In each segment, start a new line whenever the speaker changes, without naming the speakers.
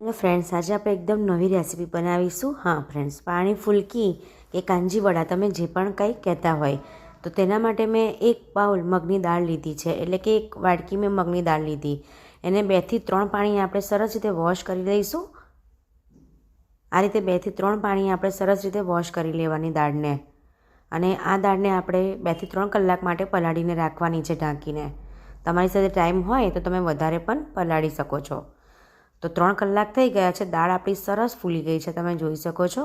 Hello friends, આજે આપણે એકદમ નવી રેસીપી બનાવીશું. હા ફ્રેન્ડ્સ, પાણી ફુલકી કે કાંજી વડા તમે જે પણ કંઈ કહેતા હોય, તો તેના માટે મેં 1 બાઉલ મગની દાળ લીધી છે. એટલે કે 1 વાટકી મેં મગની દાળ લીધી. એને 2 થી 3 પાણી આપણે સરસ રીતે વોશ કરી લઈશું. આ રીતે 2 થી 3 પાણી આપણે સરસ રીતે વોશ કરી લેવાની દાળને. અને આ દાળને આપણે 2 થી 3 કલાક માટે પલાળીને રાખવાની છે ઢાંકીને. તમારી સાથે ટાઈમ હોય તો તમે વધારે પણ પલાળી શકો છો. તો 3 કલાક થઈ ગયા છે. દાળ આપણી સરસ ફૂલી ગઈ છે, તમે જોઈ શકો છો.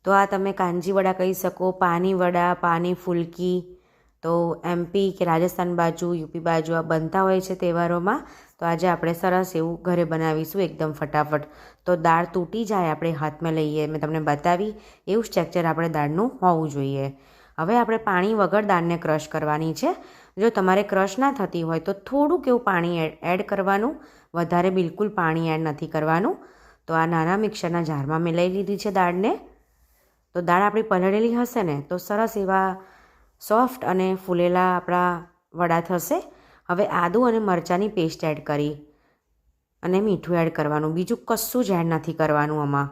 તો આ તમે કાંજી વડા કહી શકો, પાની વડા, પાની ફુલકી. તો MP કે રાજસ્થાન બાજુ, યુપી બાજુ આ બનતા હોય છે તહેવારોમાં. તો આજે આપણે સરસ એવું ઘરે બનાવીશું એકદમ ફટાફટ. તો દાળ તૂટી જાય આપણે હાથમાં લઈએ, મેં તમને બતાવી એવું સ્ટ્રક્ચર આપણે દાળનું હોવું જોઈએ. હવે આપણે પાણી વગર દાળને ક્રશ કરવાની છે. જો તમારે ક્રશ ના થતી હોય તો થોડુંક એવું પાણી એડ કરવાનું, વધારે બિલકુલ પાણી એડ નથી કરવાનું. તો આ નાના મિક્સરના જારમાં મેં લઈ લીધી છે દાળને. તો દાળ આપણી પલળેલી હશે ને તો સરસ એવા સોફ્ટ અને ફૂલેલા આપણા વડા થશે. હવે આદું અને મરચાંની પેસ્ટ એડ કરી અને મીઠું એડ કરવાનું. બીજું કશું જ એડ નથી કરવાનું આમાં.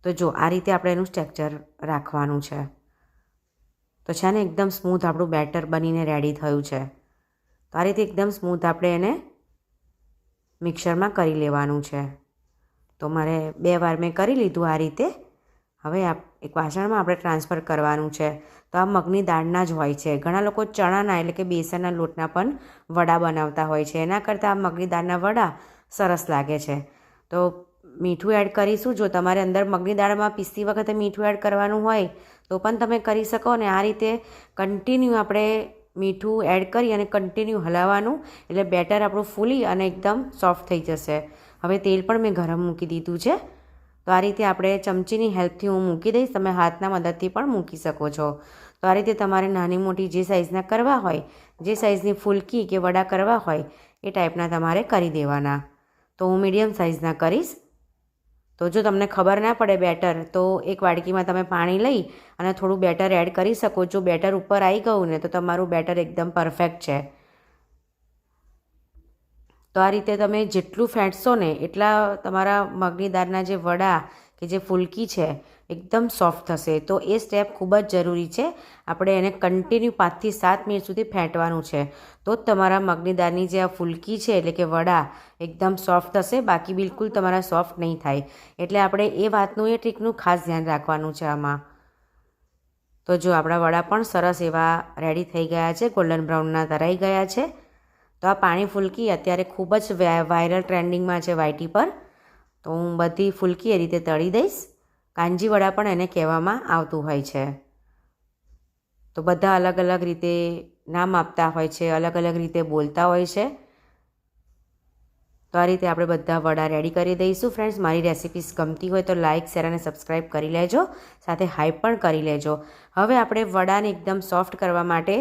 તો જો આ રીતે આપણે એનું સ્ટ્રક્ચર રાખવાનું છે. તો છે ને એકદમ સ્મૂથ આપણું બેટર બનીને રેડી થયું છે. તો આ રીતે એકદમ સ્મૂથ આપણે એને મિક્સરમાં કરી લેવાનું છે. તો મારે 2 વાર મેં કરી લીધું આ રીતે. હવે એક વાસણમાં આપણે ટ્રાન્સફર કરવાનું છે. તો આ મગની દાળના જ હોય છે. ઘણા લોકો ચણાના એટલે કે બેસનના લોટના પણ વડા બનાવતા હોય છે. એના કરતાં આ મગની દાળના વડા સરસ લાગે છે. તો મીઠું એડ કરીશું. જો તમારે અંદર મગની દાળમાં પીસતી વખતે મીઠું એડ કરવાનું હોય તો પણ તમે કરી શકો. અને આ રીતે કન્ટિન્યુ આપણે મીઠું એડ કરી અને કન્ટિન્યુ હલાવવાનું, એટલે બેટર આપણું ફૂલી અને એકદમ સોફ્ટ થઈ જશે. હવે તેલ પણ મેં ગરમ મૂકી દીધું છે. તો આ રીતે આપણે ચમચીની હેલ્પથી હું મૂકી દઈશ. તમે હાથના મદદથી પણ મૂકી શકો છો. તો આ રીતે તમારે નાની મોટી જે સાઇઝના કરવા હોય, જે સાઇઝની ફુલકી કે વડા કરવા હોય એ ટાઈપના તમારે કરી દેવાના. તો હું મીડિયમ સાઇઝના કરીશ. તો જો તમને ખબર ના પડે બેટર, તો 1 વાડકીમાં તમે પાણી લઈ અને થોડું બેટર એડ કરી શકો. જો બેટર ઉપર આવી ગયું ને તો તમારું બેટર એકદમ પરફેક્ટ છે. તો આ રીતે તમે જેટલું ફેંટશો ને એટલા તમારા મગની દાળના જે વડા કે જે ફુલકી છે એકદમ સોફ્ટ થશે. તો એ સ્ટેપ ખૂબ જ જરૂરી છે. આપણે એને કન્ટિન્યુ 5 થી 7 મિનિટ સુધી ફેંટવાનું છે. તો જ તમારા મગની દાળની જે આ ફુલકી છે એટલે કે વડા એકદમ સોફ્ટ થશે. બાકી બિલકુલ તમારા સોફ્ટ નહીં થાય. એટલે આપણે એ વાતનું, એ ટ્રીકનું ખાસ ધ્યાન રાખવાનું છે આમાં. તો જો આપણા વડા પણ સરસ એવા રેડી થઈ ગયા છે, ગોલ્ડન બ્રાઉનના તરાઈ ગયા છે. તો આ પાણી ફુલકી અત્યારે ખૂબ જ વાયરલ ટ્રેન્ડિંગમાં છે વાયટી પર. તો હું બધી ફુલકી એ રીતે તળી દઈશ. કાંજી વડા પણ એને કહેવામાં આવતું હોય છે. તો બધા અલગ અલગ રીતે નામ આપતા હોય છે, અલગ અલગ રીતે બોલતા હોય છે. તો આ રીતે આપણે બધા વડા રેડી કરી દઈશું. ફ્રેન્ડ્સ, મારી રેસિપીસ ગમતી હોય તો લાઇક, શેર અને સબસ્ક્રાઈબ કરી લેજો. સાથે હાઈપ પણ કરી લેજો. હવે આપણે વડાને એકદમ સોફ્ટ કરવા માટે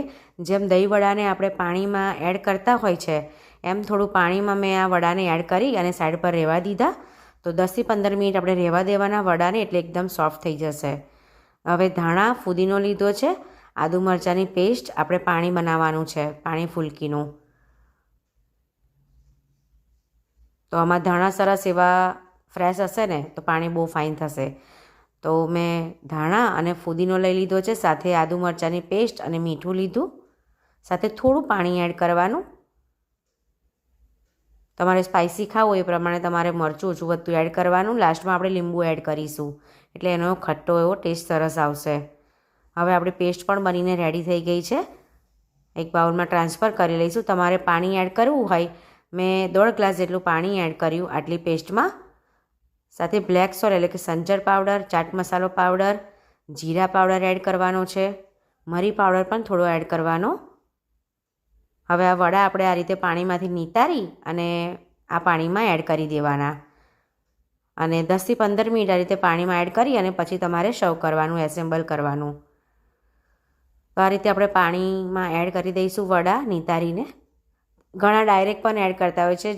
જેમ દહીં વડાને આપણે પાણીમાં એડ કરતા હોય છે, એમ થોડું પાણીમાં મેં આ વડાને એડ કરી અને સાઈડ પર રહેવા દીધા. તો 10 થી 15 મિનિટ આપણે રહેવા દેવાના વડાને, એટલે એકદમ સોફ્ટ થઈ જશે. હવે ધાણા, ફુદીનો લીધો છે, આદુ મરચાંની પેસ્ટ. આપણે પાણી બનાવવાનું છે, પાણી ફુલકીનું. તો આમાં ધાણા સરસ એવા ફ્રેશ હશે ને તો પાણી બહુ ફાઇન થશે. તો મેં ધાણા અને ફુદીનો લઈ લીધો છે, સાથે આદુ મરચાંની પેસ્ટ અને મીઠું લીધું. સાથે થોડું પાણી એડ કરવાનું. તમારે સ્પાઇસી ખાવું એ પ્રમાણે તમારે મરચું ઓછું વધતું એડ કરવાનું. લાસ્ટમાં આપણે લીંબુ એડ કરીશું એટલે એનો ખટ્ટો એવો ટેસ્ટ સરસ આવશે. હવે આપણી પેસ્ટ પણ બનીને રેડી થઈ ગઈ છે. એક બાઉલમાં ટ્રાન્સફર કરી લઈશું. તમારે પાણી એડ કરવું હોય, મેં 1.5 ગ્લાસ જેટલું પાણી એડ કર્યું આટલી પેસ્ટમાં. સાથે બ્લેક સોલ્ટ એટલે કે સંચર પાવડર, ચાટ મસાલો પાવડર, જીરા પાવડર એડ કરવાનો છે. મરી પાવડર પણ થોડો એડ કરવાનો. હવે આ વડા આપણે આ રીતે પાણીમાંથી નિતારી અને આ પાણીમાં એડ કરી દેવાના. અને 10 થી 15 મિનિટ આ રીતે પાણીમાં એડ કરી અને પછી તમારે સર્વ કરવાનું, એસેમ્બલ કરવાનું. તો આ રીતે આપણે પાણીમાં એડ કરી દઈશું વડા નિતારીને. ઘણા ડાયરેક્ટ પણ એડ કરતા હોય છે,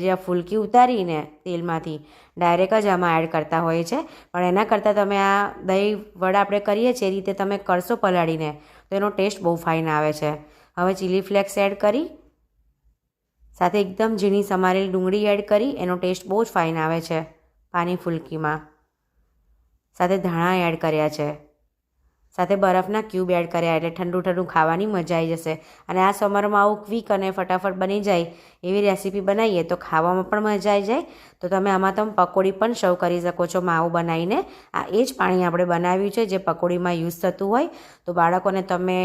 જે ફુલકી ઉતારીને તેલમાંથી ડાયરેક્ટ જ આમાં એડ કરતા હોય છે. પણ એના કરતાં તમે આ દહીં વડા આપણે કરીએ છીએ એ રીતે તમે કરશો પલાળીને તો એનો ટેસ્ટ બહુ ફાઇન આવે છે. હવે ચીલી ફ્લેક્સ એડ કરી સાથે એકદમ ઝીણી સમારેલી ડુંગળી એડ કરી એનો ટેસ્ટ બહુ જ ફાઇન આવે છે પાણી ફુલકીમાં. સાથે ધાણા એડ કર્યા છે, સાથે બરફના ક્યુબ એડ કર્યા એટલે ઠંડુ ઠંડુ ખાવાની મજા આવી જશે. અને આ સમરમાં આવું ક્વિક અને ફટાફટ બની જાય એવી રેસીપી બનાવીએ તો ખાવામાં પણ મજા આવી જાય. તો તમે આમાં પકોડી પણ સર્વ કરી શકો છો માવું બનાવીને. આ એ જ પાણી આપણે બનાવ્યું છે જે પકોડીમાં યુઝ થતું હોય. તો બાળકોને તમે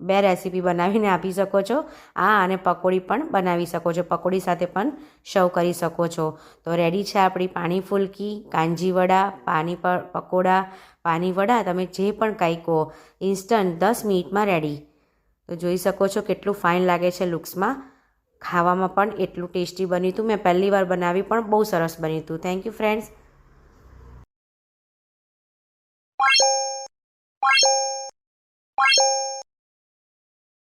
2 રેસીપી બનાવીને આપી શકો છો. આ અને પકોડી પણ બનાવી શકો છો, પકોડી સાથે પણ સર્વ કરી શકો છો. તો રેડી છે આપણી પાણી ફુલકી, કાંજી વડા, પાણી પકોડા, પાણી વડા, તમે જે પણ કાંઈ કહો, ઇન્સ્ટન્ટ 10 મિનિટમાં રેડી. તો જોઈ શકો છો કેટલું ફાઇન લાગે છે લુક્સમાં. ખાવામાં પણ એટલું ટેસ્ટી બન્યું હતું. મેં પહેલી વાર બનાવી પણ બહુ સરસ બન્યું હતું. Thank you friends.